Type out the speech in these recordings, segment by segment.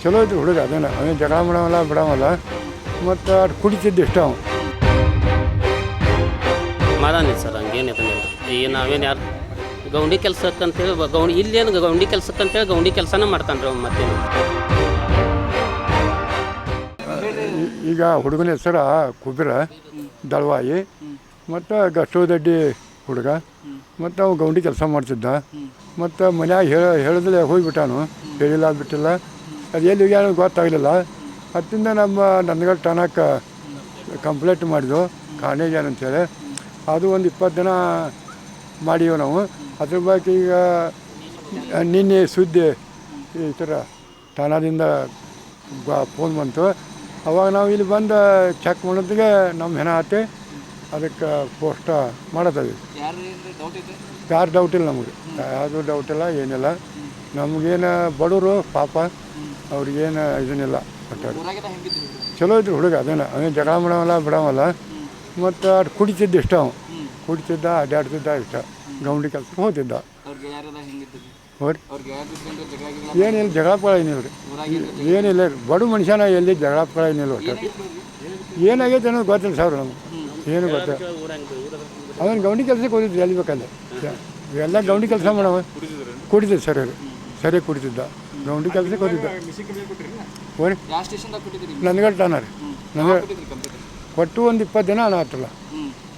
ಚಲೋ ಇತ್ತು ಹುಡುಗ ಅದೇನ ಅವನು ಜಗಳ ಮಾಡವಲ್ಲ ಬಿಡವಲ್ಲ ಮತ್ತು ಅದು ಕುಡಿತಿದ್ದು ಇಷ್ಟ ಅವನು ಮಾದಾನಿ ಸರ್ ಹಂಗೇನಿದೆ ಈಗ ನಾವೇನು ಯಾರು ಗೌಂಡಿ ಕೆಲಸಕ್ಕಂತೇಳಿ ಗೌಂಡಿ ಇಲ್ಲೇನು ಗೌಂಡಿ ಕೆಲಸಕ್ಕಂತೇಳಿ ಗೌಂಡಿ ಕೆಲಸನ ಮಾಡ್ತಾನೆ ರೀ ಮತ್ತೇನು ಈಗ ಹುಡುಗನ ಹೆಸರು ಕುದುರ ದಳವಾಯಿ ಮತ್ತು ಗಷ್ಟೋದಡ್ಡಿ ಹುಡುಗ ಮತ್ತು ಅವ ಗೌಂಡಿ ಕೆಲಸ ಮಾಡ್ತಿದ್ದ ಮತ್ತು ಮನ್ಯಾಗ ಹೇಳಿದ್ರೆ ಹೋಗಿಬಿಟ್ಟಾನು ಹೇಳಿಲ್ಲ ಬಿಟ್ಟಿಲ್ಲ ಅದು ಎಲ್ಲಿ ಹೋಗ್ಯಾನ ಗೊತ್ತಾಗಲಿಲ್ಲ ಅದರಿಂದ ನಮ್ಮ ನಂದಗಡ್ ಠಾಣಕ್ಕೆ ಕಂಪ್ಲೇಂಟ್ ಮಾಡಿದ್ವು ಖಾಣೆಗೆ ಅಂತೇಳಿ ಅದು ಒಂದು 20 ದಿನ ಮಾಡೀವಿ ನಾವು ಅದ್ರ ಬಗ್ಗೆ ಈಗ ನಿನ್ನೆ ಸುದ್ದಿ ಈ ಥರ ಠಾಣದಿಂದ ಫೋನ್ ಬಂತು ಅವಾಗ ನಾವು ಇಲ್ಲಿ ಬಂದು ಚೆಕ್ ಮಾಡೋದಿಗೆ ನಮ್ಮ ಹೆಣ ಹತ್ತಿ ಅದಕ್ಕೆ ಪೋಸ್ಟ್ ಮಾಡತ್ತವಿ ಯಾರು ಡೌಟ್ ಇಲ್ಲ ನಮಗೆ ಯಾವುದು ಡೌಟ್ ಇಲ್ಲ ಏನಿಲ್ಲ ನಮಗೇನು ಬಡವರು ಪಾಪ ಅವ್ರಿಗೇನು ಇದನ್ನಿಲ್ಲ ಒಟ್ಟಾರೆ ಚಲೋ ಇದ್ರು ಹುಡುಗ ಅದೇನ ಅವನು ಜಗಳ ಮಾಡವಲ್ಲ ಬಿಡವಲ್ಲ ಮತ್ತು ಅದು ಕುಡಿತಿದ್ದು ಇಷ್ಟ ಅವನು ಕುಡಿತಿದ್ದ ಅಡ್ಡಾಡ್ತಿದ್ದ ಇಷ್ಟ ಗೌಂಡಿ ಕೆಲಸಕ್ಕೆ ಹೋಗ್ತಿದ್ದ ಏನಿಲ್ಲ ಜಗಳ ಪಳ ಏನಿಲ್ಲ ರೀ ಏನಿಲ್ಲ ಬಡ ಮನುಷ್ಯನ ಎಲ್ಲಿ ಜಗಳ ಪಳ ಏನಿಲ್ಲ ಒಟ್ಟಾರೆ ಏನಾಗೈತೆ ಅನ್ನೋದು ಗೊತ್ತಿಲ್ಲ ಸರ್ ನಮ್ಗೆ ಏನು ಗೊತ್ತ ಅವನು ಗೌಂಡಿ ಕೆಲಸಕ್ಕೆ ಹೋಗಿದ್ದು ಎಲ್ಲಿ ಬೇಕಲ್ಲ ಎಲ್ಲ ಗೌಂಡಿ ಕೆಲಸ ಮಾಡವ ಕುಡಿತಿದ್ದ ಸರಿ ಕುಡಿತಿದ್ದ ಗೌಂಡಿ ಕೆಲಸಕ್ಕೆ ಹೋಗಿದ್ದ ಓರಿ ನಂದಗಡ್ ಠಾಣ ರೀ ನಂದಗಡ್ ಕೊಟ್ಟು ಒಂದು 20 ದಿನ ಆತಲ್ಲ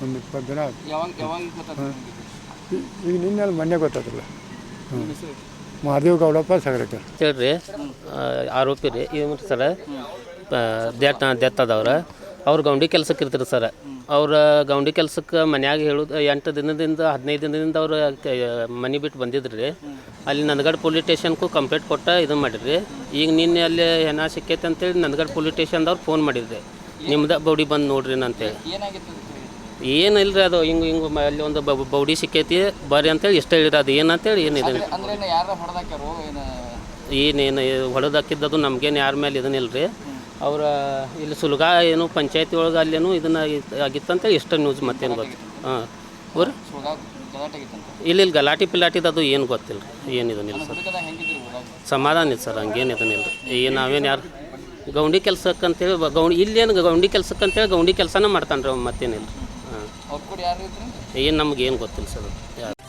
ಒಂದು 20 ದಿನ ಆಯ್ತು ಈಗ ನಿನ್ನೆ ಮೊನ್ನೆ ಗೊತ್ತಾಗಲ್ಲ ಮಹಾದೇವ್ ಗೌಡಪ್ಪ ಸಗರಕರ್ ಹೇಳ್ರಿ ಆರೋಪಿ ರೀ ಇವ್ರು ಸರ ಡೆತ್ ಆದವ್ರ ಅವ್ರು ಗೌಂಡಿ ಕೆಲ್ಸಕ್ಕೆ ಇರ್ತಾರೆ ಸರ್ ಅವ್ರ ಗೌಂಡಿ ಕೆಲ್ಸಕ್ಕೆ ಮನ್ಯಾಗ ಹೇಳೋದು 8 ದಿನದಿಂದ 15 ದಿನದಿಂದ ಅವ್ರು ಮನೆ ಬಿಟ್ಟು ಬಂದಿದ್ರು ರೀ ಅಲ್ಲಿ ನಂದಗಡ್ ಪೊಲೀಸ್ ಸ್ಟೇಷನ್ಗೂ ಕಂಪ್ಲೇಂಟ್ ಕೊಟ್ಟು ಇದು ಮಾಡಿರಿ ಈಗ ನಿನ್ನೆ ಅಲ್ಲಿ ಹೆಣ ಸಿಕ್ಕೈತೆ ಅಂತೇಳಿ ನಂದಗಡ್ ಪೊಲೀಸ್ ಸ್ಟೇಷನ್ದವ್ರು ಫೋನ್ ಮಾಡಿದ್ರಿ ನಿಮ್ದು ಬೌಡಿ ಬಂದು ನೋಡ್ರಿ ಅಂತೇಳಿ ಏನಿಲ್ಲ ರೀ ಅದು ಹಿಂಗೆ ಅಲ್ಲಿ ಒಂದು ಬೌಡಿ ಸಿಕ್ಕೈತಿ ಬರ್ರಿ ಅಂತೇಳಿ ಇಷ್ಟ ಹೇಳಿರಿ ಅದು ಏನಂತೇಳಿ ಏನಿದೆ ಏನೇನು ಹೊಡೆದಾಕಿದ್ದದು ನಮ್ಗೇನು ಯಾರ ಮೇಲೆ ಇದನ್ನಿಲ್ಲ ರೀ ಅವ್ರ ಇಲ್ಲಿ ಸುಲ್ಗಾ ಏನು ಪಂಚಾಯತಿ ಒಳಗೆ ಅಲ್ಲೇನು ಇದನ್ನ ಆಗಿತ್ತಂತೇಳಿ ಇಷ್ಟ ನ್ಯೂಸ್ ಮತ್ತೇನು ಗೊತ್ತು ಹಾಂ ಊರು ಇಲ್ಲಿ ಗಲಾಟಿ ಪಿಲಾಟಿದು ಅದು ಏನು ಗೊತ್ತಿಲ್ಲ ರೀ ಏನಿದನಿಲ್ಲ ಸರ್ ಸಮಾಧಾನ ಇಲ್ಲ ಸರ್ ಹಂಗೇನು ಇದನ್ನಿಲ್ಲ ರೀ ಈಗ ನಾವೇನು ಯಾರು ಗೌಂಡಿ ಕೆಲಸಕ್ಕಂತೇಳಿ ಇಲ್ಲೇನು ಗೌಂಡಿ ಕೆಲಸಕ್ಕಂತೇಳಿ ಗೌಂಡಿ ಕೆಲಸನ ಮಾಡ್ತಾನೆ ರೀ ಮತ್ತೇನಿಲ್ಲ ರೀ ಹಾಂ ಏನು ನಮ್ಗೆ ಏನು ಗೊತ್ತಿಲ್ಲ ಸರ್ ಯಾರು